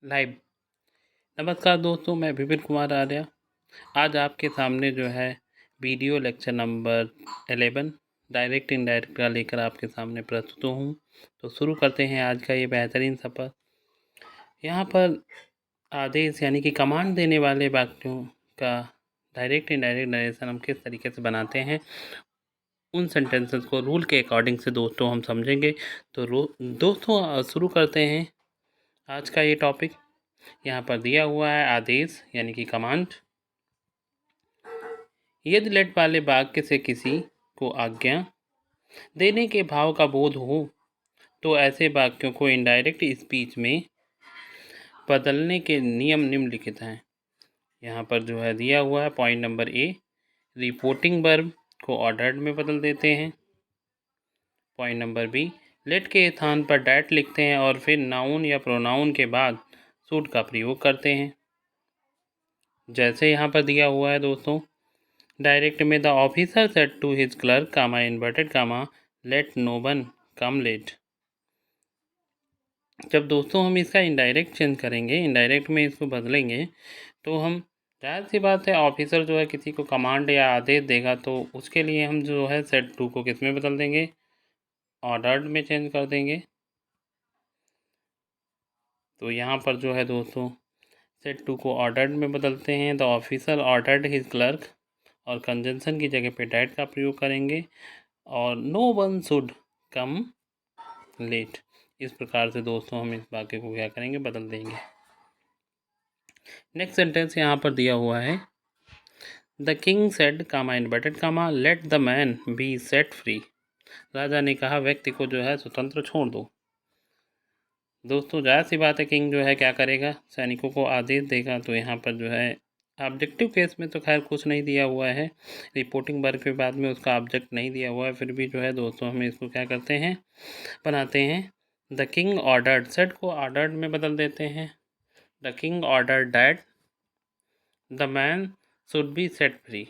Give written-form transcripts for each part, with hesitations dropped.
Live. नमस्कार दोस्तों, मैं विपिन कुमार आर्य आज आपके सामने जो है video lecture number 11 direct indirect का लेकर आपके सामने प्रस्तुत हूँ। तो शुरू करते हैं आज का ये बेहतरीन सफ़र। यहाँ पर आदेश यानी कि कमांड देने वाले वाक्यों का डायरेक्ट इनडायरेक्ट नरेशन हम किस तरीके से बनाते हैं, उन सेंटेंसेस को रूल के अकॉर्डिंग से दोस्तों हम समझेंगे। तो दोस्तों शुरू करते हैं आज का ये टॉपिक। यहाँ पर दिया हुआ है आदेश यानी कि कमांड। यदि लेट वाले वाक्य से किसी को आज्ञा देने के भाव का बोध हो तो ऐसे वाक्यों को इनडायरेक्ट स्पीच में बदलने के नियम निम्नलिखित हैं। यहाँ पर जो है दिया हुआ है point number A, reporting verb को ऑर्डर्ड में बदल देते हैं। पॉइंट नंबर बी, लेट के स्थान पर डैट लिखते हैं और फिर नाउन या प्रोनाउन के बाद शुड का प्रयोग करते हैं। जैसे यहाँ पर दिया हुआ है दोस्तों, डायरेक्ट में the officer said to his clerk comma inverted comma let no one come late. जब दोस्तों हम इसका इनडायरेक्ट चेंज करेंगे, इनडायरेक्ट में इसको बदलेंगे, तो हम जाहिर सी बात है ऑफिसर जो है किसी को कमांड या आदेश देगा तो उसके लिए हम जो है सेड टू को किस में बदल देंगे, ऑर्डर्ड में चेंज कर देंगे। तो यहाँ पर जो है दोस्तों सेड टू को ऑर्डर्ड में बदलते हैं। The officer ordered his clerk और कंजंक्शन की जगह पे डैट का प्रयोग करेंगे और no one should come late. इस प्रकार से दोस्तों हम इस वाक्य को क्या करेंगे, बदल देंगे। नेक्स्ट सेंटेंस यहाँ पर दिया हुआ है, the king said comma inverted comma let the man be set free. राजा ने कहा व्यक्ति को जो है स्वतंत्र छोड़ दो। दोस्तों जाहिर सी बात है किंग जो है क्या करेगा, सैनिकों को आदेश देगा। तो यहाँ पर जो है ऑब्जेक्टिव केस में तो खैर कुछ नहीं दिया हुआ है, रिपोर्टिंग वर्ब के बाद में उसका ऑब्जेक्ट नहीं दिया हुआ है, फिर भी जो है दोस्तों हम इसको क्या करते हैं, बनाते हैं। द किंग ऑर्डर्ड, सेट को ऑर्डर्ड में बदल देते हैं। The king ordered that the man should be set free.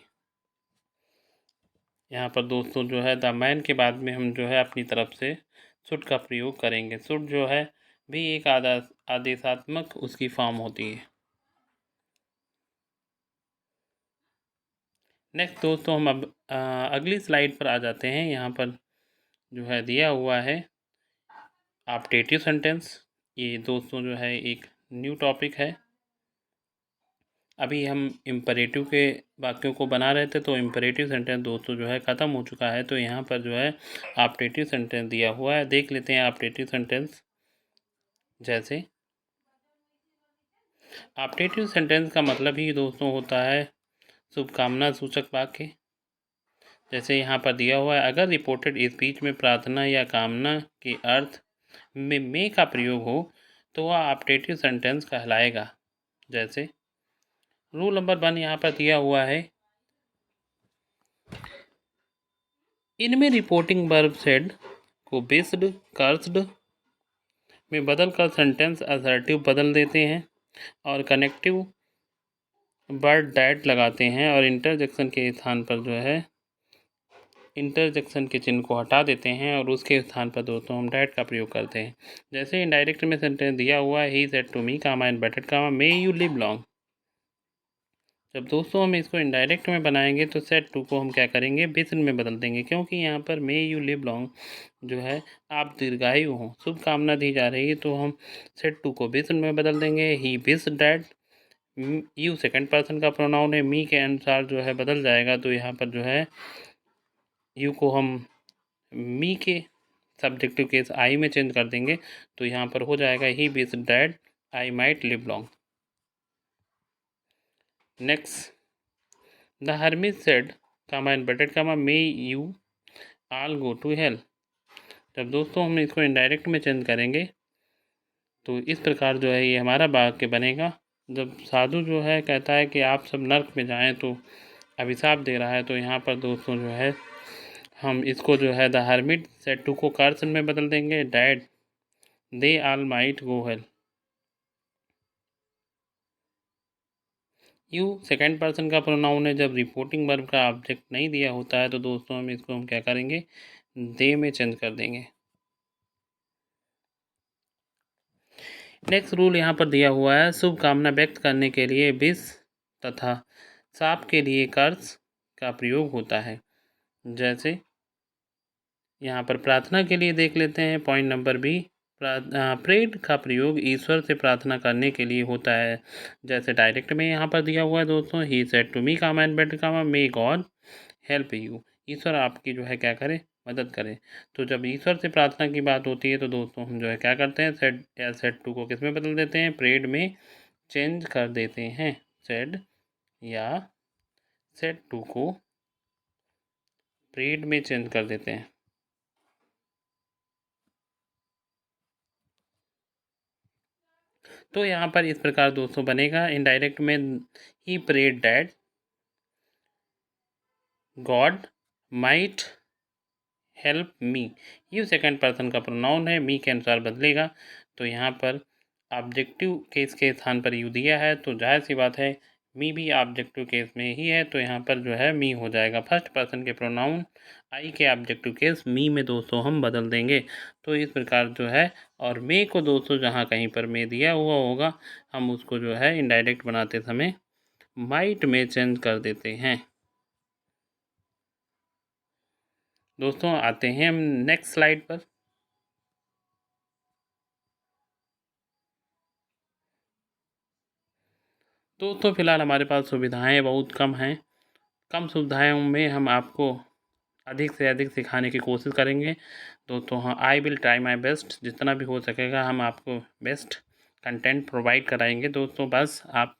यहाँ पर दोस्तों जो है द मैन के बाद में हम जो है अपनी तरफ से शुड का प्रयोग करेंगे। शुड जो है भी एक आदेशात्मक उसकी फॉर्म होती है। नेक्स्ट दोस्तों हम अब अगली स्लाइड पर आ जाते हैं। यहाँ पर जो है दिया हुआ है ऑप्टेटिव सेंटेंस। ये दोस्तों जो है एक न्यू टॉपिक है। अभी हम इम्परेटिव के वाक्यों को बना रहे थे, तो इम्परेटिव सेंटेंस दोस्तों जो है ख़त्म हो चुका है। तो यहाँ पर जो है ऑप्टेटिव सेंटेंस दिया हुआ है, देख लेते हैं ऑप्टेटिव सेंटेंस। जैसे ऑप्टेटिव सेंटेंस का मतलब ही दोस्तों होता है शुभकामना सूचक वाक्य। जैसे यहाँ पर दिया हुआ है, अगर रिपोर्टेड स्पीच में प्रार्थना या कामना के अर्थ में मे का प्रयोग हो तो वह ऑप्टेटिव सेंटेंस कहलाएगा। जैसे रूल नंबर 1 यहाँ पर दिया हुआ है, इनमें रिपोर्टिंग वर्ब सेड को बेस्ड कर्स्ड में बदल कर सेंटेंस असर्टिव बदल देते हैं और कनेक्टिव वर्ड डैट लगाते हैं और इंटरजेक्शन के स्थान पर जो है इंटरजेक्शन के चिन्ह को हटा देते हैं और उसके स्थान पर दोस्तों हम डैट का प्रयोग करते हैं। जैसे इनडायरेक्ट में सेंटेंस दिया हुआ है, he said to me comma inverted comma may you live long. जब दोस्तों हम इसको इनडायरेक्ट में बनाएंगे तो सेड टू को हम क्या करेंगे, विस्ड में बदल देंगे, क्योंकि यहाँ पर मे यू लिव लॉन्ग जो है आप दीर्घायु हों शुभकामना दी जा रही है। तो हम सेड टू को विस्ड में बदल देंगे। ही wished that, you second person का प्रोनाउन है, मी के अनुसार जो है बदल जाएगा। तो यहाँ पर जो है यू को हम मी के सब्जेक्टिव केस आई में चेंज कर देंगे। तो यहाँ पर हो जाएगा he wished that I might live long. Next, the hermit said comma inverted comma may you all go to hell. जब दोस्तों हम इसको इनडायरेक्ट में चेंज करेंगे तो इस प्रकार जो है ये हमारा वाक्य बनेगा। जब साधु जो है कहता है कि आप सब नर्क में जाएं तो अभिशाप दे रहा है, तो यहाँ पर दोस्तों जो है हम इसको जो है द हर्मिट सेड टू को कर्सन में बदल देंगे, that they all might go hello. You second person का प्रोनाउन है। जब रिपोर्टिंग वर्ब का ऑब्जेक्ट नहीं दिया होता है तो दोस्तों हम इसको हम क्या करेंगे, दे में चेंज कर देंगे। नेक्स्ट रूल यहाँ पर दिया हुआ है, शुभकामना व्यक्त करने के लिए विश तथा शाप के लिए कर्स का प्रयोग होता है। जैसे यहाँ पर प्रार्थना के लिए देख लेते हैं, पॉइंट नंबर बी, प्रेड का प्रयोग ईश्वर से प्रार्थना करने के लिए होता है। जैसे डायरेक्ट में यहाँ पर दिया हुआ है दोस्तों, he said to me comma and bet comma may God help you, ईश्वर आपकी जो है क्या करे, मदद करे। तो जब ईश्वर से प्रार्थना की बात होती है तो दोस्तों हम जो है क्या करते हैं, सेड या सेड टू को किस में बदल देते हैं, प्रेड में चेंज कर देते हैं। सेड या सेड टू को प्रेड में चेंज कर देते हैं। तो यहाँ पर इस प्रकार दोस्तों बनेगा, इनडायरेक्ट में he prayed that God might help me, ये सेकंड पर्सन का प्रोनाउन है, मी के अनुसार बदलेगा। तो यहाँ पर ऑब्जेक्टिव केस के स्थान पर यू दिया है, तो जाहिर सी बात है मी भी ऑब्जेक्टिव केस में ही है, तो यहाँ पर जो है मी हो जाएगा। फर्स्ट पर्सन के प्रोनाउन आई के ऑब्जेक्टिव केस मी में दोस्तों हम बदल देंगे। तो इस प्रकार जो है, और मे को दोस्तों जहाँ कहीं पर मे दिया हुआ होगा हम उसको जो है इनडायरेक्ट बनाते समय माइट में चेंज कर देते हैं। दोस्तों आते हैं हम नेक्स्ट स्लाइड पर। दोस्तों फिलहाल हमारे पास सुविधाएं बहुत कम हैं, कम सुविधाओं में हम आपको अधिक से अधिक सिखाने की कोशिश करेंगे। दोस्तों हाँ, I will try my best, जितना भी हो सकेगा हम आपको बेस्ट कंटेंट प्रोवाइड कराएंगे। दोस्तों बस आप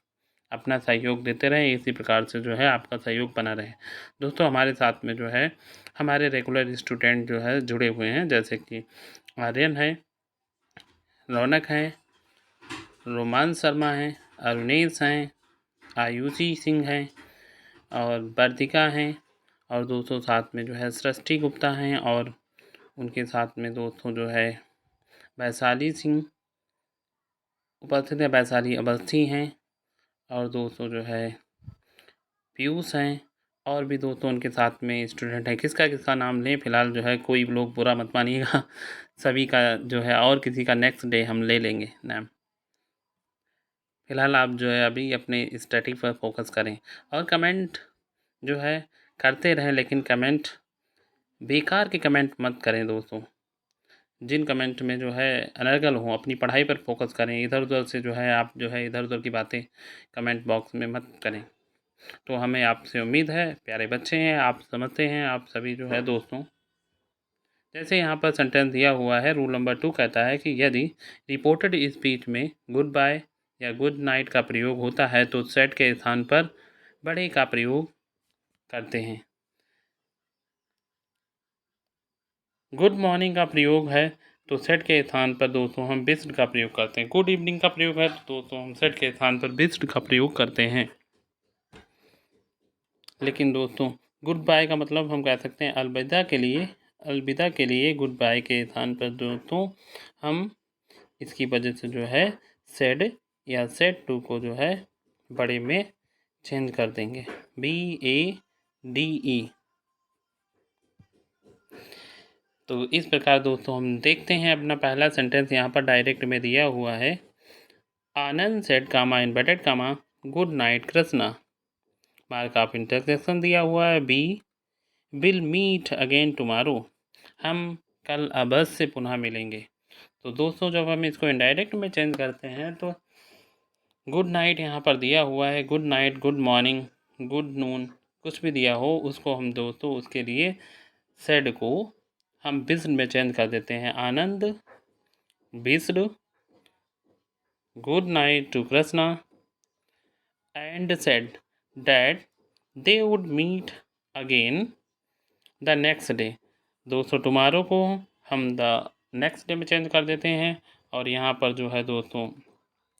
अपना सहयोग देते रहें, इसी प्रकार से जो है आपका सहयोग बना रहे। दोस्तों हमारे साथ में जो है हमारे रेगुलर स्टूडेंट जो है जुड़े हुए हैं, जैसे कि आर्यन है, रौनक हैं, रोमान शर्मा हैं, अरुणेश हैं, आयुषी सिंह हैं और वर्तिका हैं, और दोस्तों साथ में जो है सृष्टि गुप्ता हैं, और उनके साथ में दोस्तों जो है वैशाली सिंह उपस्थित है, वैशाली अवस्थी हैं, और दोस्तों जो है पीयूष हैं, और भी दोस्तों उनके साथ में स्टूडेंट हैं। किसका किसका नाम लें, फ़िलहाल जो है कोई लोग बुरा मत मानिएगा सभी का जो है, और किसी का नेक्स्ट डे हम ले लेंगे नाम। फ़िलहाल आप जो है अभी अपने स्टडी पर फोकस करें, और कमेंट जो है करते रहें, लेकिन कमेंट बेकार के कमेंट मत करें दोस्तों। जिन कमेंट में जो है अनर्गल हों, अपनी पढ़ाई पर फोकस करें, इधर उधर से जो है आप जो है इधर उधर की बातें कमेंट बॉक्स में मत करें। तो हमें आपसे उम्मीद है, प्यारे बच्चे हैं, आप समझते हैं, आप सभी जो है दोस्तों। जैसे यहाँ पर सेंटेंस दिया हुआ है, रूल नंबर 2 कहता है कि यदि रिपोर्टेड स्पीच में गुड बाय या गुड नाइट का प्रयोग होता है तो सेट के स्थान पर बड़े का प्रयोग करते हैं। गुड मॉर्निंग का प्रयोग है तो सेट के स्थान पर दोस्तों हम बिस्ड का प्रयोग करते हैं। गुड इवनिंग का प्रयोग है तो दोस्तों हम सेट के स्थान पर बिस्ड का प्रयोग करते हैं। लेकिन दोस्तों गुड बाय का मतलब हम कह सकते हैं अलविदा के लिए, अलविदा के लिए गुड बाय के स्थान पर दोस्तों हम इसकी वजह से जो है सेड या सेड टू को जो है बड़े में चेंज कर देंगे, BADE। तो इस प्रकार दोस्तों हम देखते हैं अपना पहला सेंटेंस यहाँ पर डायरेक्ट में दिया हुआ है, Anand said comma inverted comma good night Krishna. Mark of intersection दिया हुआ है, we will meet again tomorrow, हम कल अवश्य से पुनः मिलेंगे। तो दोस्तों जब हम इसको इनडायरेक्ट में चेंज करते हैं तो गुड नाइट यहाँ पर दिया हुआ है, good night, good morning, good noon, कुछ भी दिया हो उसको हम दोस्तों उसके लिए सेड को हम बिस्ड में चेंज कर देते हैं। Anand bid good night to Krishna and said that they would meet again the next day. दोस्तों टुमारो को हम द नेक्स्ट डे में चेंज कर देते हैं, और यहाँ पर जो है दोस्तों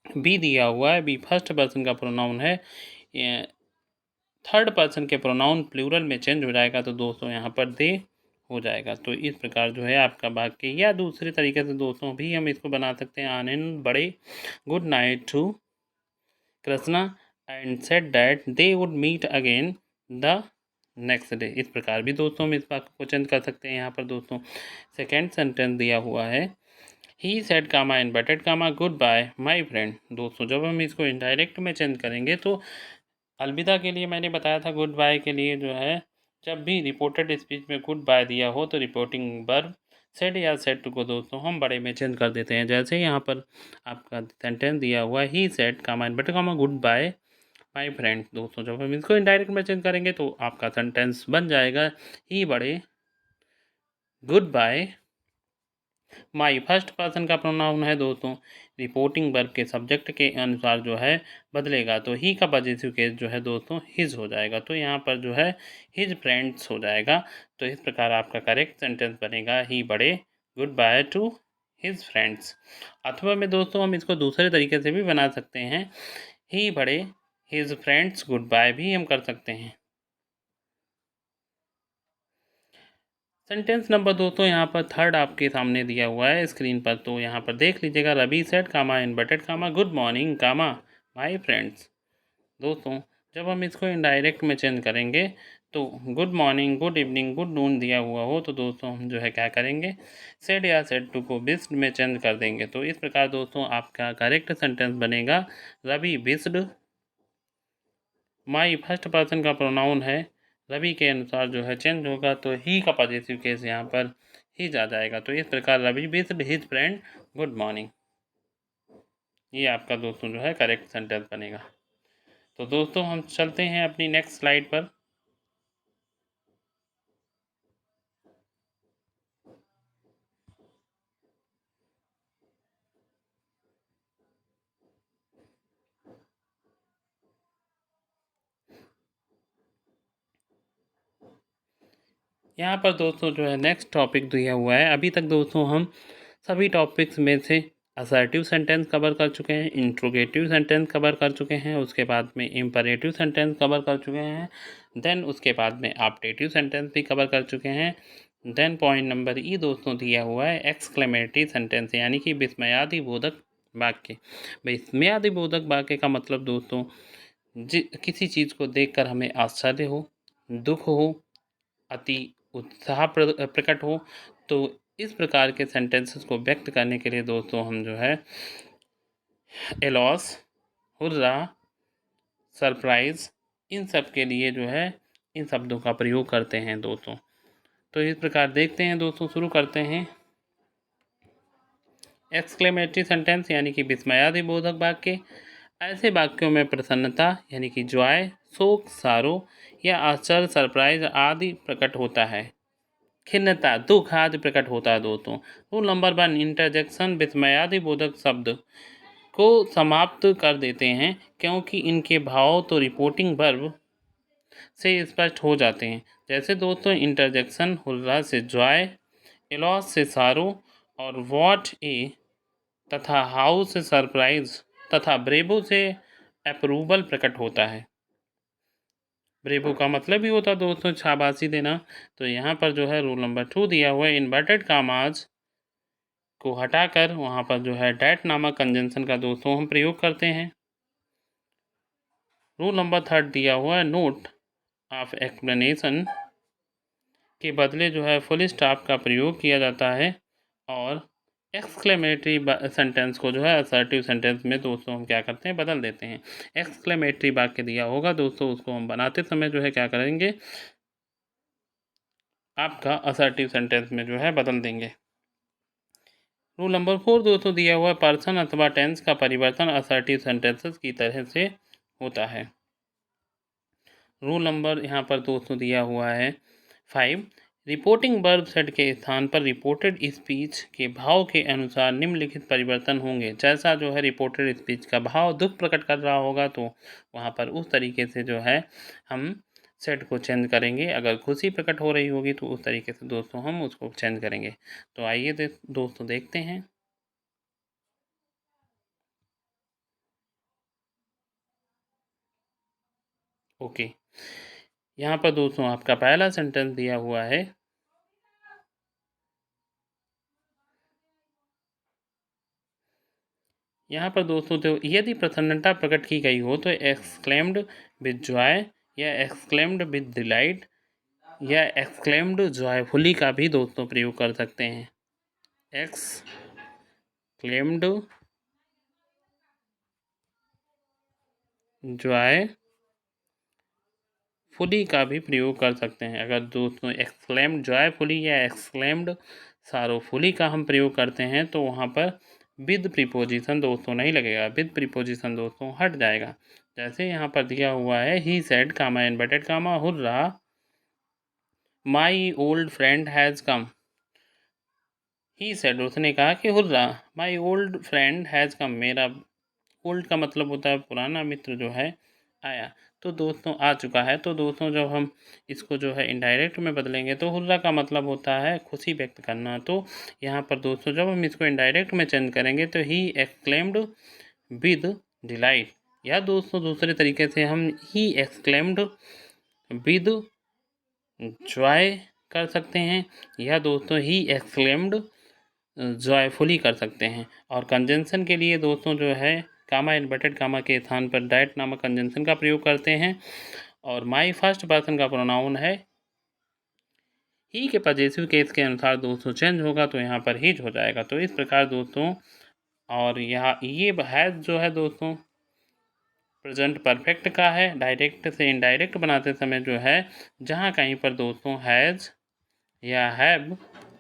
बी दिया हुआ है, बी फर्स्ट पर्सन का प्रोनाउन है, थर्ड पर्सन के प्रोनाउन प्लूरल में चेंज हो जाएगा, तो दोस्तों यहाँ पर दे हो जाएगा। तो इस प्रकार जो है आपका वाक्य, या दूसरे तरीके से दोस्तों भी हम इसको बना सकते हैं, Anand bade good night to Krishna and said that they would meet again the next day. इस प्रकार भी दोस्तों हम इस वाक्य को चेंज कर सकते हैं। यहाँ पर दोस्तों सेकेंड सेंटेंस दिया हुआ है, he said comma inverted comma goodbye my friend. दोस्तों जब हम इसको इनडायरेक्ट में चेंज करेंगे तो अलविदा के लिए मैंने बताया था, गुड बाय के लिए जो है जब भी रिपोर्टेड स्पीच में गुड बाय दिया हो तो रिपोर्टिंग वर्ब सेड या सेड को दोस्तों हम बड़े में चेंज कर देते हैं। जैसे यहाँ पर आपका सेंटेंस दिया हुआ he said comma inverted comma goodbye my friend. दोस्तों जब हम इसको इनडायरेक्ट में चेंज करेंगे तो आपका सेंटेंस बन जाएगा ही बड़े गुड बाय माई। फर्स्ट पर्सन का प्रोनाउन है दोस्तों, रिपोर्टिंग वर्ब के सब्जेक्ट के अनुसार जो है बदलेगा तो ही का पॉजिटिव केस जो है दोस्तों हिज हो जाएगा, तो यहाँ पर जो है हिज फ्रेंड्स हो जाएगा। तो इस प्रकार आपका करेक्ट सेंटेंस बनेगा ही बड़े good by two his friends. अथवा में दोस्तों हम इसको दूसरे तरीके से भी बना सकते हैं, ही बड़े हिज फ्रेंड्स गुड बाय भी हम कर सकते हैं। सेंटेंस नंबर दोस्तों यहाँ पर थर्ड आपके सामने दिया हुआ है स्क्रीन पर, तो यहाँ पर देख लीजिएगा। Ravi said comma inverted comma good morning comma my friends. दोस्तों जब हम इसको इनडायरेक्ट में चेंज करेंगे तो good morning good evening good noon दिया हुआ हो तो दोस्तों हम जो है क्या करेंगे, सेड या सेड टू को बिस्ड में चेंज कर देंगे। तो इस प्रकार दोस्तों आपका करेक्ट सेंटेंस बनेगा रवि बिस्ड। माई फर्स्ट पर्सन का प्रोनाउन है, रवि के अनुसार जो है चेंज होगा तो ही का पॉजिटिव केस यहाँ पर ही आ जाएगा। तो इस प्रकार Ravi wished his friend good morning, ये आपका दोस्तों जो है करेक्ट सेंटेंस बनेगा। तो दोस्तों हम चलते हैं अपनी नेक्स्ट स्लाइड पर। यहाँ पर दोस्तों जो है नेक्स्ट टॉपिक दिया हुआ है। अभी तक दोस्तों हम सभी टॉपिक्स में से असर्टिव सेंटेंस कवर कर चुके हैं, इंट्रोगेटिव सेंटेंस कवर कर चुके हैं, उसके बाद में इम्परेटिव सेंटेंस कवर कर चुके हैं, देन उसके बाद में ऑप्टेटिव सेंटेंस भी कवर कर चुके हैं। देन पॉइंट नंबर ई दोस्तों दिया हुआ है एक्सक्लेमेटरी सेंटेंस, यानी कि विस्मयादि बोधक वाक्य। विस्मयादि बोधक वाक्य का मतलब दोस्तों किसी चीज़ को देखकर हमें आश्चर्य हो, दुख हो, अति उत्साह प्रकट हो, तो इस प्रकार के सेंटेंसेस को व्यक्त करने के लिए दोस्तों हम जो है एलॉस, हुर्रा, सरप्राइज, इन सब के लिए जो है इन शब्दों का प्रयोग करते हैं दोस्तों। तो इस प्रकार देखते हैं दोस्तों, शुरू करते हैं। एक्सक्लेमेटरी सेंटेंस यानी कि विस्मयादि बोधक वाक्य, ऐसे वाक्यों में प्रसन्नता यानी कि जॉय, शोक, सारो या आश्चर्य, सरप्राइज आदि प्रकट होता है, खिन्नता, दुख आदि प्रकट होता है दोस्तों। रूल नंबर 1, इंटरजेक्शन विस्मयादि बोधक शब्द को समाप्त कर देते हैं क्योंकि इनके भाव तो रिपोर्टिंग वर्ब से स्पष्ट हो जाते हैं। जैसे दोस्तों इंटरजेक्शन हुर्रा से जॉय, एलॉस से सारो और वॉट ए तथा हाउ से सरप्राइज तथा ब्रेवो से अप्रूवल प्रकट होता है। ब्रेवो का मतलब ही होता है दोस्तों शाबाशी देना। तो यहाँ पर जो है रूल नंबर 2 दिया हुआ है, इन्वर्टेड कामाज को हटाकर वहाँ पर जो है डैट नामक कंजंक्शन का दोस्तों हम प्रयोग करते हैं। रूल नंबर 3 दिया हुआ है, नोट ऑफ एक्सप्लेनेशन के बदले जो है फुल स्टॉप का प्रयोग किया जाता है, और एक्सक्लेमेटरी सेंटेंस को जो है असर्टिव सेंटेंस में दोस्तों हम क्या करते हैं, बदल देते हैं। एक्सक्लेमेटरी वाक्य दिया होगा दोस्तों, उसको हम बनाते समय जो है क्या करेंगे, आपका असर्टिव सेंटेंस में जो है बदल देंगे। रूल नंबर 4 दोस्तों दिया हुआ है, पर्सन अथवा टेंस का परिवर्तन असर्टिव सेंटेंसेस की तरह से होता है। रूल नंबर यहाँ पर दोस्तों दिया हुआ है 5, रिपोर्टिंग वर्ब सेड के स्थान पर रिपोर्टेड स्पीच के भाव के अनुसार निम्नलिखित परिवर्तन होंगे। जैसा जो है रिपोर्टेड स्पीच का भाव दुख प्रकट कर रहा होगा तो वहाँ पर उस तरीके से जो है हम सेट को चेंज करेंगे। अगर खुशी प्रकट हो रही होगी तो उस तरीके से दोस्तों हम उसको चेंज करेंगे। तो आइए दोस्तों देखते हैं। ओके, यहाँ पर दोस्तों आपका पहला सेंटेंस दिया हुआ है, यहाँ पर दोस्तों तो यदि प्रसन्नता प्रकट की गई हो तो एक्सक्लेम्ड विद जॉय या एक्सक्लेम्ड विद डिलाइट या एक्सक्लेम्ड जॉयफुली का भी दोस्तों प्रयोग कर सकते हैं। क्लेम्ड जॉयफुली का भी प्रयोग कर सकते हैं। अगर दोस्तों एक्सक्लेम्ड जॉयफुली या एक्सक्लेम्ड सारोफुली का हम प्रयोग करते हैं तो वहाँ पर विद प्रीपोजिशन दोस्तों नहीं लगेगा, विद प्रीपोजिशन दोस्तों हट जाएगा। जैसे यहाँ पर दिया हुआ है he said comma inverted comma hurrah my old friend has come. He said उसने कहा कि hurrah my old friend has come, मेरा ओल्ड का मतलब होता है पुराना मित्र जो है आया। तो दोस्तों आ चुका है। तो दोस्तों जब हम इसको जो है इनडायरेक्ट में बदलेंगे तो हुर्रा का मतलब होता है खुशी व्यक्त करना। तो यहाँ पर दोस्तों जब हम इसको इनडायरेक्ट में चेंज करेंगे तो ही एक्सक्लेम्ड विद डिलाइट, या दोस्तों दूसरे तरीके से हम ही एक्सक्लेम्ड विद जॉय कर सकते हैं, या दोस्तों ही एक्सक्लेम्ड जॉयफुली कर सकते हैं। और कंजंक्शन के लिए दोस्तों जो है कामा इन्वर्टेड कामा के स्थान पर डैट नामक कंजंक्शन का प्रयोग करते हैं। और माई फर्स्ट पर्सन का प्रोनाउन है ही के पजेसिव केस के अनुसार दोस्तों चेंज होगा तो यहाँ पर हीज हो जाएगा। तो इस प्रकार दोस्तों, और यहाँ ये हैज़ जो है दोस्तों प्रेजेंट परफेक्ट का है। डायरेक्ट से इनडायरेक्ट बनाते समय जो है जहाँ कहीं पर दोस्तों हैज़ या हैव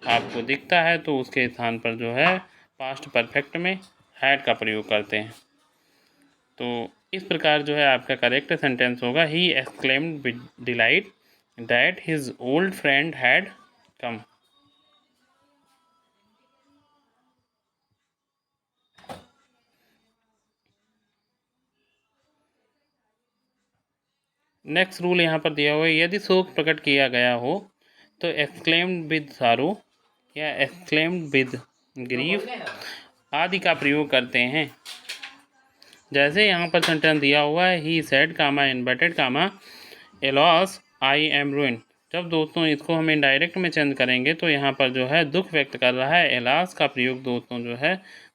आपको दिखता है तो उसके स्थान पर जो है पास्ट परफेक्ट में हैड का प्रयोग करते हैं। तो इस प्रकार जो है आपका करेक्ट सेंटेंस होगा he exclaimed with delight that his old friend had come. Next rule यहाँ पर दिया हुआ है, यदि शोक प्रकट किया गया हो तो एक्सक्लेम्ड विद सारो या एक्सक्लेम्ड विद ग्रीफ आदि का प्रयोग करते हैं। जैसे यहाँ पर सेंटेंस दिया हुआ है he said comma inverted comma alas I am ruin. जब दोस्तों इसको हम इनडायरेक्ट में चेंज करेंगे तो यहाँ पर जो है दुख व्यक्त कर रहा है। एलास का प्रयोग दोस्तों जो है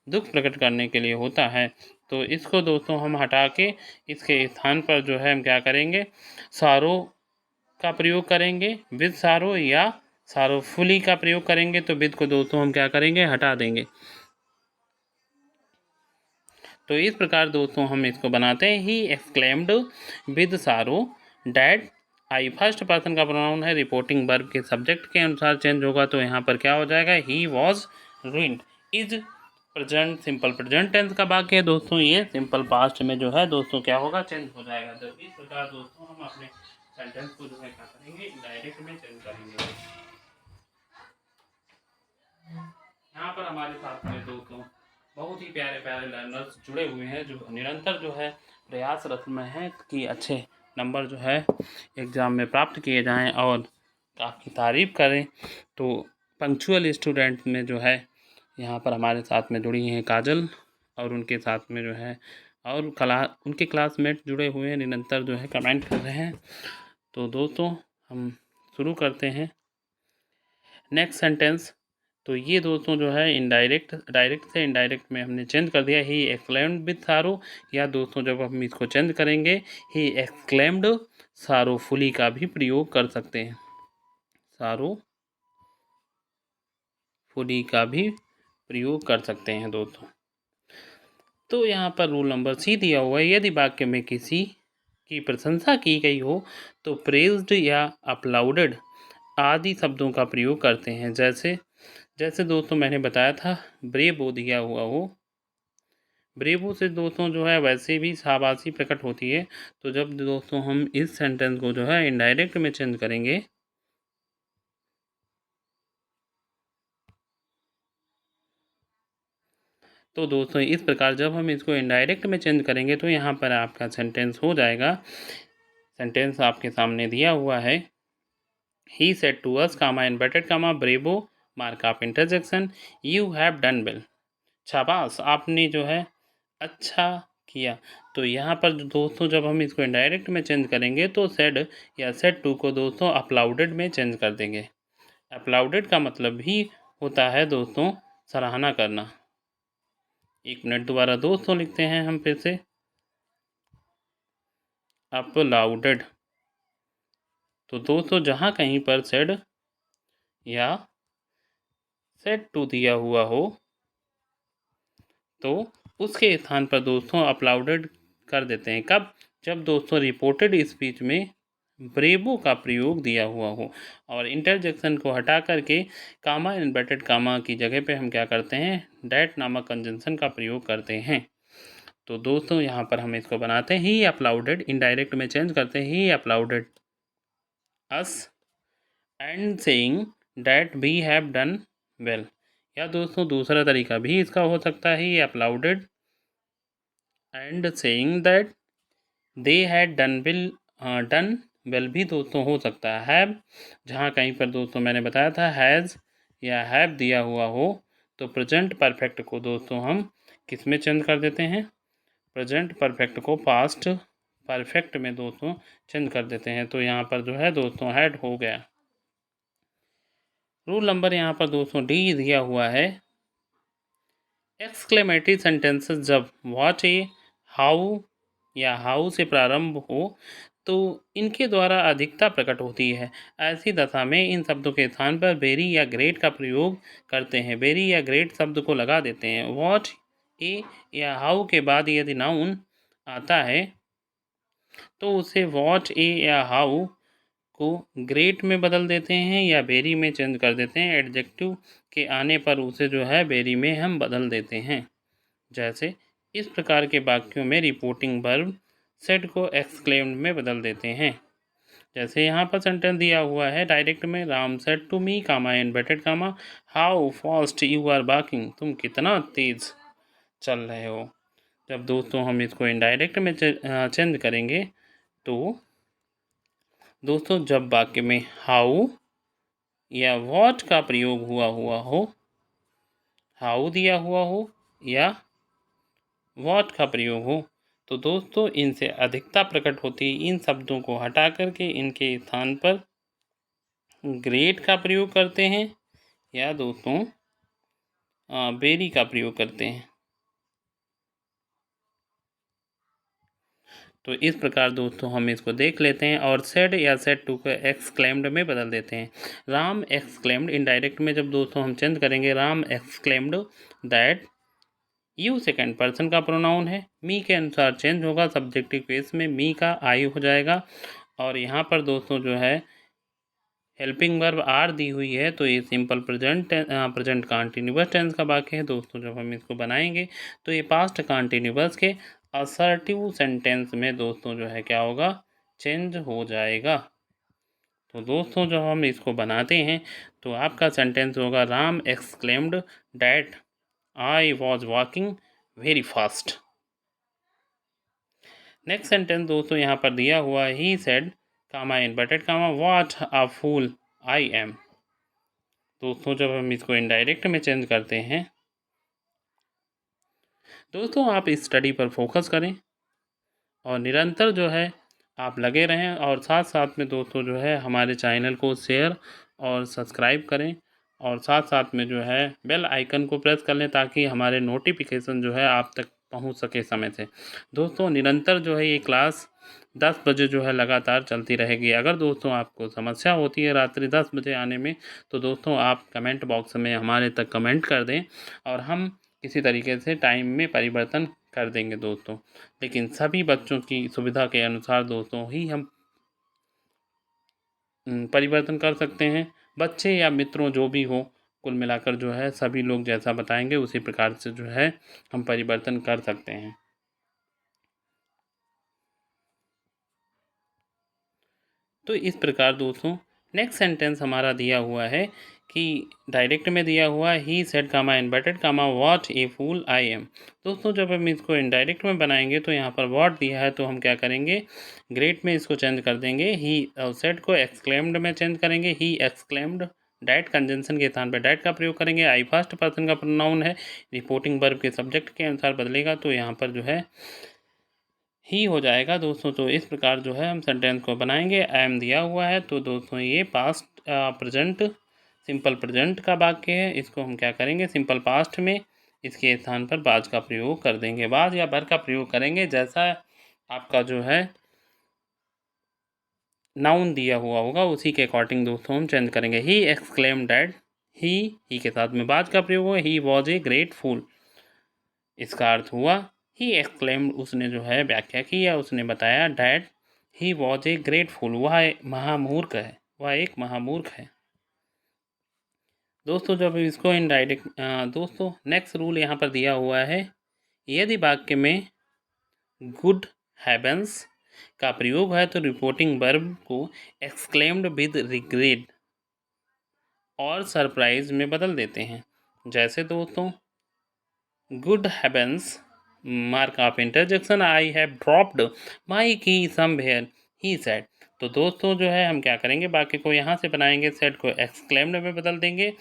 दुख प्रकट करने के लिए होता है। तो इसको दोस्तों हम हटा के इसके स्थान पर जो है हम क्या करेंगे, सारो का प्रयोग करेंगे विद सारो, या सारोफुली का प्रयोग करेंगे। तो विद को दोस्तों हम क्या करेंगे, हटा देंगे। तो इस प्रकार दोस्तों हम इसको बनाते हैं ही एक्सक्लेम्ड विद सारो डैट आई फर्स्ट पर्सन का प्रोनाउन है, रिपोर्टिंग वर्ब के सब्जेक्ट के अनुसार चेंज होगा तो यहाँ पर क्या हो जाएगा, he was ruined. Is present simple present tense का वाक्य है दोस्तों, ये सिंपल पास्ट में जो है दोस्तों क्या होगा, चेंज हो जाएगा। तो इस प्रकार दोस्तों हम अपने सेंटेंस को जो है क्या करेंगे, डायरेक्ट में चेंज करेंगे। यहाँ पर हमारे साथ में दोस्तों बहुत ही प्यारे प्यारे लर्नर्स जुड़े हुए हैं जो निरंतर जो है प्रयासरत में हैं कि अच्छे नंबर जो है एग्ज़ाम में प्राप्त किए जाएं और आपकी तारीफ़ करें। तो पंक्चुअल स्टूडेंट में जो है यहाँ पर हमारे साथ में जुड़ी हैं काजल, और उनके साथ में जो है और उनके क्लासमेट जुड़े हुए हैं, निरंतर जो है कमेंट कर रहे हैं। तो दोस्तों हम शुरू करते हैं नेक्स्ट सेंटेंस। तो ये दोस्तों जो है डायरेक्ट से इनडायरेक्ट में हमने चेंज कर दिया, ही एक्सक्लेम्ड विद सारो, या दोस्तों जब हम इसको चेंज करेंगे ही एक्सक्लेम्ड सारोफुली का भी प्रयोग कर सकते हैं, सारोफुली का भी प्रयोग कर सकते हैं दोस्तों। तो यहाँ पर रूल नंबर सी दिया हुआ है, यदि वाक्य में किसी की प्रशंसा की गई हो तो प्रेज्ड या अपलाउडेड आदि शब्दों का प्रयोग करते हैं। जैसे दोस्तों मैंने बताया था ब्रेवो दिया हुआ हो, ब्रेवो से दोस्तों जो है वैसे भी शाबाशी प्रकट होती है। तो जब दोस्तों हम इस सेंटेंस को जो है इनडायरेक्ट में चेंज करेंगे तो दोस्तों इस प्रकार जब हम इसको इनडायरेक्ट में चेंज करेंगे तो यहाँ पर आपका सेंटेंस हो जाएगा। सेंटेंस आपके सामने दिया हुआ है, he said to us comma inverted comma bravo mark of interjection you have done well. शाबाश, आपने जो है अच्छा किया। तो यहाँ पर दोस्तों जब हम इसको इनडायरेक्ट में चेंज करेंगे तो सेड या सेड टू को दोस्तों अपलाउडेड में चेंज कर देंगे। अपलाउडेड का मतलब ही होता है दोस्तों सराहना करना। एक मिनट दोबारा दोस्तों लिखते हैं हम फिर से, अपलाउडेड। तो दोस्तों जहाँ कहीं पर सेड या सेड टू दिया हुआ हो तो उसके स्थान पर दोस्तों अपलाउडेड कर देते हैं। कब? जब दोस्तों रिपोर्टेड स्पीच में ब्रेवो का प्रयोग दिया हुआ हो और इंटरजेक्शन को हटा करके कामा इन्वर्टेड कामा की जगह पे हम क्या करते हैं, डैट नामक कंजंक्शन का प्रयोग करते हैं। तो दोस्तों यहाँ पर हम इसको बनाते हैं ही अपलाउडेड, इनडायरेक्ट में चेंज करते हैं he applauded us and saying that we have done well. या दोस्तों दूसरा तरीका भी इसका हो सकता है, he applauded and saying that they had done well भी दोस्तों हो सकता है। हैव जहाँ कहीं पर दोस्तों मैंने बताया था हैज़ या हैव दिया हुआ हो तो प्रेजेंट परफेक्ट को दोस्तों हम किस में चेंज कर देते हैं, प्रेजेंट परफेक्ट को पास्ट परफेक्ट में दोस्तों चेंज कर देते हैं। तो यहाँ पर जो है दोस्तों हैड हो गया। रूल नंबर यहाँ पर दोस्तों डी दिया हुआ है। एक्सक्लेमेटरी सेंटेंसेस जब व्हाट ए, हाउ या हाउ से प्रारंभ हो तो इनके द्वारा अधिकता प्रकट होती है। ऐसी दशा में इन शब्दों के स्थान पर वेरी या ग्रेट का प्रयोग करते हैं। वेरी या ग्रेट शब्द को लगा देते हैं। व्हाट ए या हाउ के बाद यदि नाउन आता है तो उसे व्हाट ए या हाउ को ग्रेट में बदल देते हैं या वेरी में चेंज कर देते हैं। एडजेक्टिव के आने पर उसे जो है वेरी में हम बदल देते हैं। जैसे इस प्रकार के वाक्यों में रिपोर्टिंग वर्ब सेड को एक्सक्लेम्ड में बदल देते हैं। जैसे यहाँ पर सेंटेंस दिया हुआ है डायरेक्ट में, Ram said to me comma inverted comma how fast you are walking, तुम कितना तेज चल रहे हो। जब दोस्तों हम इसको इनडायरेक्ट में चेंज करेंगे तो दोस्तों जब वाक्य में हाउ या व्हाट का प्रयोग हुआ हो, हाउ दिया हुआ हो या व्हाट का प्रयोग हो तो दोस्तों इनसे अधिकता प्रकट होती है। इन शब्दों को हटा करके इनके स्थान पर ग्रेट का प्रयोग करते हैं या दोस्तों वेरी का प्रयोग करते हैं। तो इस प्रकार दोस्तों हम इसको देख लेते हैं और सेड या सेड टू को एक्सक्लेम्ड में बदल देते हैं। राम एक्सक्लेम्ड, इनडायरेक्ट में जब दोस्तों हम चेंज करेंगे, Ram exclaimed that, you second person का प्रोनाउन है, मी के अनुसार चेंज होगा, सब्जेक्टिव केस में मी का आई हो जाएगा। और यहाँ पर दोस्तों जो है हेल्पिंग वर्ब आर दी हुई है तो ये सिंपल प्रेजेंट कंटिन्यूअस टेंस का वाक्य है। दोस्तों जब हम इसको बनाएंगे तो ये पास्ट कंटिन्यूअस के असर्टिव सेंटेंस में दोस्तों जो है क्या होगा, चेंज हो जाएगा। तो दोस्तों जब हम इसको बनाते हैं तो आपका सेंटेंस होगा Ram exclaimed that I was walking very fast. Next sentence दोस्तों यहाँ पर दिया हुआ है, he said comma inverted comma what a fool I am. दोस्तों जब हम इसको इनडायरेक्ट में चेंज करते हैं दोस्तों आप इस स्टडी पर फोकस करें और निरंतर जो है आप लगे रहें और साथ साथ में दोस्तों जो है हमारे चैनल को शेयर और सब्सक्राइब करें और साथ साथ में जो है बेल आइकन को प्रेस कर लें ताकि हमारे नोटिफिकेशन जो है आप तक पहुंच सके समय से। दोस्तों निरंतर जो है ये क्लास 10 बजे जो है लगातार चलती रहेगी। अगर दोस्तों आपको समस्या होती है रात्रि 10 बजे आने में तो दोस्तों आप कमेंट बॉक्स में हमारे तक कमेंट कर दें और हम किसी तरीके से टाइम में परिवर्तन कर देंगे दोस्तों। लेकिन सभी बच्चों की सुविधा के अनुसार दोस्तों ही हम परिवर्तन कर सकते हैं। बच्चे या मित्रों जो भी हो, कुल मिलाकर जो है सभी लोग जैसा बताएंगे उसी प्रकार से जो है हम परिवर्तन कर सकते हैं। तो इस प्रकार दोस्तों नेक्स्ट सेंटेंस हमारा दिया हुआ है कि डायरेक्ट में दिया हुआ है, he said comma inverted comma what a fool I am. दोस्तों जब हम इसको इनडायरेक्ट में बनाएंगे तो यहाँ पर व्हाट दिया है तो हम क्या करेंगे, ग्रेट में इसको चेंज कर देंगे। ही सेड को एक्सक्लेम्ड में चेंज करेंगे, ही एक्सक्लेम्ड डैट कंजंक्शन के स्थान पर डैट का प्रयोग करेंगे। आई फर्स्ट पर्सन का प्रोनाउन है, रिपोर्टिंग वर्ब के सब्जेक्ट के अनुसार बदलेगा तो यहाँ पर जो है ही हो जाएगा दोस्तों। तो इस प्रकार जो है हम सेंटेंस को बनाएंगे। एम दिया हुआ है तो दोस्तों ये पास्ट प्रेजेंट सिंपल प्रेजेंट का वाक्य है, इसको हम क्या करेंगे सिंपल पास्ट में इसके स्थान पर बाज का प्रयोग कर देंगे, बाज या बर का प्रयोग करेंगे जैसा आपका जो है नाउन दिया हुआ होगा उसी के अकॉर्डिंग दोस्तों हम चेंज करेंगे। ही एक्सक्लेम डैट, ही के साथ में बाज का प्रयोग हो, ही वॉज ए ग्रेट फूल। इसका अर्थ हुआ ही एक्सक्लेम्ड, उसने जो है व्याख्या की या उसने बताया, that he was a grateful, वह महामूर्ख है, वह एक महामूर्ख है। दोस्तों जब इसको इनडायरेक्ट दोस्तों नेक्स्ट रूल यहाँ पर दिया हुआ है, यदि वाक्य में गुड हैवेंस का प्रयोग है तो रिपोर्टिंग वर्ब को एक्सक्लेम्ड विद रिग्रेट और सरप्राइज में बदल देते हैं। जैसे दोस्तों good heavens mark of interjection, I have dropped my key somewhere he said. तो दोस्तों जो है हम क्या करेंगे, वाक्य को यहाँ से बनाएंगे, सेड को एक्सक्लेम्ड में बदल देंगे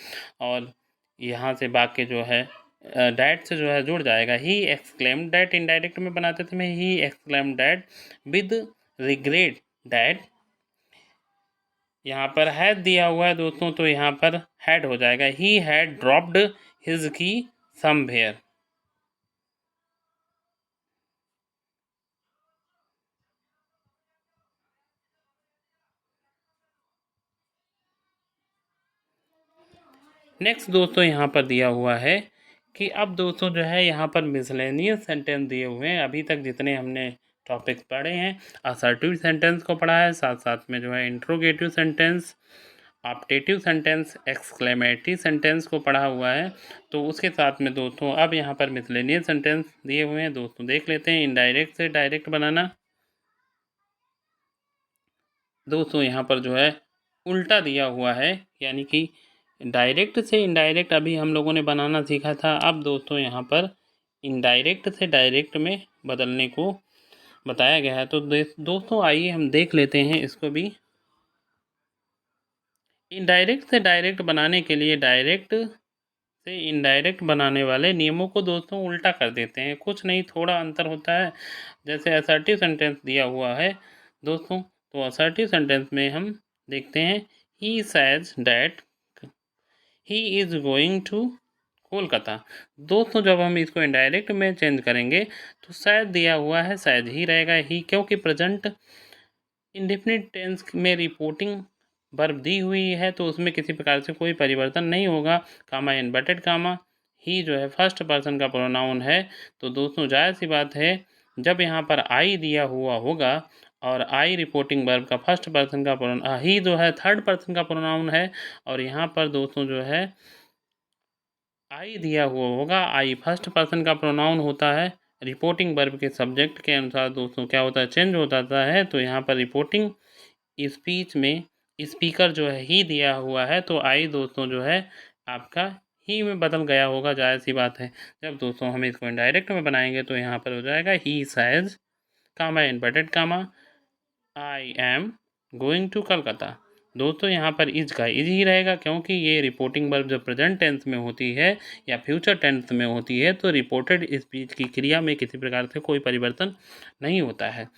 और यहाँ से वाक्य जो है डैट से जो है जुड़ जाएगा। ही एक्सक्लेम्ड डैट इनडायरेक्ट में बनाते थे, he exclaimed that with regret that, यहाँ पर हैड दिया हुआ है दोस्तों तो यहाँ पर हैड हो जाएगा, ही हैड ड्रॉप्ड हिज की समवेयर। नेक्स्ट दोस्तों यहाँ पर दिया हुआ है कि अब दोस्तों जो है यहाँ पर मिसलेनियस सेंटेंस दिए हुए हैं। अभी तक जितने हमने टॉपिक्स पढ़े हैं, असर्टिव सेंटेंस को पढ़ा है, साथ साथ में जो है interrogative sentence, optative sentence, exclamatory sentence को पढ़ा हुआ है। तो उसके साथ में दोस्तों अब यहाँ पर मिसलेनियस सेंटेंस दिए हुए हैं, दोस्तों देख लेते हैं। इनडायरेक्ट से डायरेक्ट बनाना, दोस्तों यहाँ पर जो है उल्टा दिया हुआ है, यानी कि डायरेक्ट से इनडायरेक्ट अभी हम लोगों ने बनाना सीखा था। अब दोस्तों यहाँ पर इनडायरेक्ट से डायरेक्ट में बदलने को बताया गया है। तो दोस्तों आइए हम देख लेते हैं इसको भी। इनडायरेक्ट से डायरेक्ट बनाने के लिए डायरेक्ट से इनडायरेक्ट बनाने वाले नियमों को दोस्तों उल्टा कर देते हैं। कुछ नहीं, थोड़ा अंतर होता है। जैसे असर्टिव सेंटेंस दिया हुआ है दोस्तों, तो असर्टिव सेंटेंस में हम देखते हैं he says that he is going to Kolkata. दोस्तों जब हम इसको इनडायरेक्ट में चेंज करेंगे तो शायद दिया हुआ है, शायद ही रहेगा ही, क्योंकि प्रेजेंट इंडेफिनिट टेंस में रिपोर्टिंग वर्ब दी हुई है तो उसमें किसी प्रकार से कोई परिवर्तन नहीं होगा। कामा इनवर्टेड कामा, ही जो है फर्स्ट पर्सन का प्रोनाउन है, तो दोस्तों जायज़ सी बात है जब यहाँ पर आई दिया हुआ होगा और आई रिपोर्टिंग वर्ब का फर्स्ट पर्सन का प्रोनाउन, ही जो है थर्ड पर्सन का प्रोनाउन है और यहाँ पर दोस्तों जो है आई दिया हुआ होगा, आई फर्स्ट पर्सन का प्रोनाउन होता है। रिपोर्टिंग वर्ब के सब्जेक्ट के अनुसार दोस्तों क्या होता है, चेंज हो जाता है। तो यहाँ पर रिपोर्टिंग स्पीच में स्पीकर जो है ही दिया हुआ है, तो आई दोस्तों जो है आपका ही में बदल गया होगा, जायज़ सी बात है। जब दोस्तों हम इसको इनडायरेक्ट में बनाएंगे तो यहाँ पर हो जाएगा ही says comma inverted comma I am going to Calcutta. दोस्तों यहाँ पर इज का इज ही रहेगा, क्योंकि ये रिपोर्टिंग वर्ब जब प्रेजेंट टेंस में होती है या फ्यूचर टेंस में होती है तो रिपोर्टेड स्पीच की क्रिया में किसी प्रकार से कोई परिवर्तन नहीं होता है।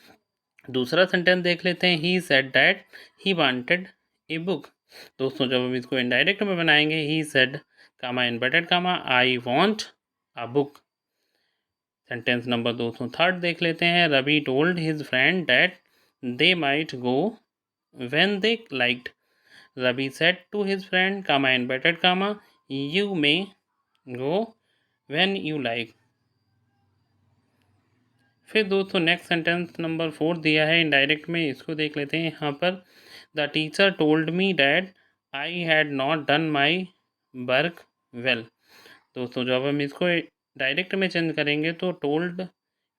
दूसरा सेंटेंस देख लेते हैं, he said that he wanted a book. दोस्तों जब हम इसको इनडायरेक्ट में बनाएंगे, he said comma inverted comma I want a book. Sentence number दोस्तों थर्ड देख लेते हैं, Ravi told his friend that they might go when they liked. Ravi said to his friend, comma inverted comma, you may go when you like. फिर दोस्तों next sentence number 4 दिया है indirect में, इसको देख लेते हैं। यहाँ पर the teacher told me that I had not done my work well. दोस्तों जब हम इसको डायरेक्ट में चेंज करेंगे तो टोल्ड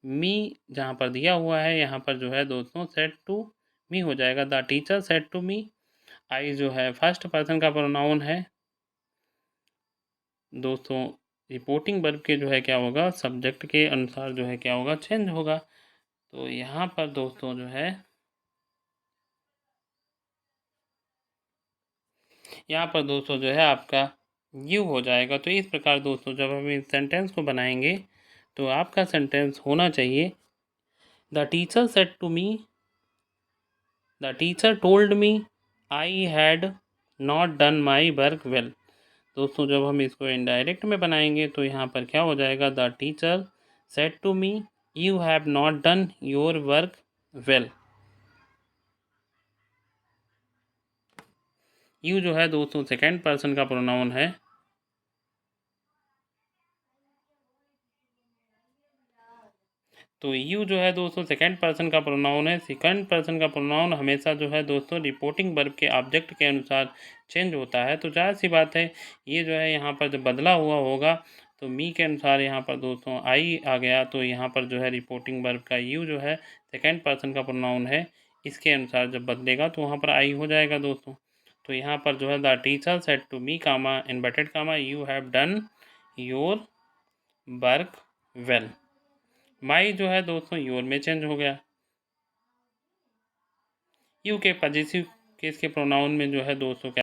मी जहाँ पर दिया हुआ है यहाँ पर जो है दोस्तों सेड टू मी हो जाएगा। The teacher said to me, I जो है फर्स्ट पर्सन का प्रोनाउन है। दोस्तों रिपोर्टिंग वर्ब के जो है क्या होगा, सब्जेक्ट के अनुसार जो है क्या होगा, चेंज होगा। तो यहाँ पर दोस्तों जो है यहाँ पर दोस्तों जो है आपका यू हो जाएगा। तो इस प्रकार दोस्तों जब हम इस सेंटेंस को बनाएंगे तो आपका सेंटेंस होना चाहिए, the teacher said to me, the teacher told me I had not done my work well. दोस्तों जब हम इसको इनडायरेक्ट में बनाएंगे तो यहाँ पर क्या हो जाएगा, the teacher said to me you have not done your work well. You जो है दोस्तों सेकेंड पर्सन का प्रोनाउन है। तो यू जो है दोस्तों सेकंड पर्सन का प्रोनाउन है। सेकंड पर्सन का प्रोनाउन हमेशा जो है दोस्तों रिपोर्टिंग वर्ब के ऑब्जेक्ट के अनुसार चेंज होता है। तो ज़ाहिर सी बात है ये जो है यहाँ पर जब बदला हुआ होगा तो मी के अनुसार यहाँ पर दोस्तों आई आ गया, तो यहाँ पर जो है रिपोर्टिंग वर्ब का यू जो है सेकंड पर्सन का प्रोनाउन है, इसके अनुसार जब बदलेगा तो वहाँ पर आई हो जाएगा दोस्तों। तो यहाँ पर जो है the teacher said to me comma inverted comma you have done your work well. My जो है दोस्तों योर में चेंज हो गया। यू के पॉजिटिव केस के प्रोनाउन में जो है दोस्तों क्या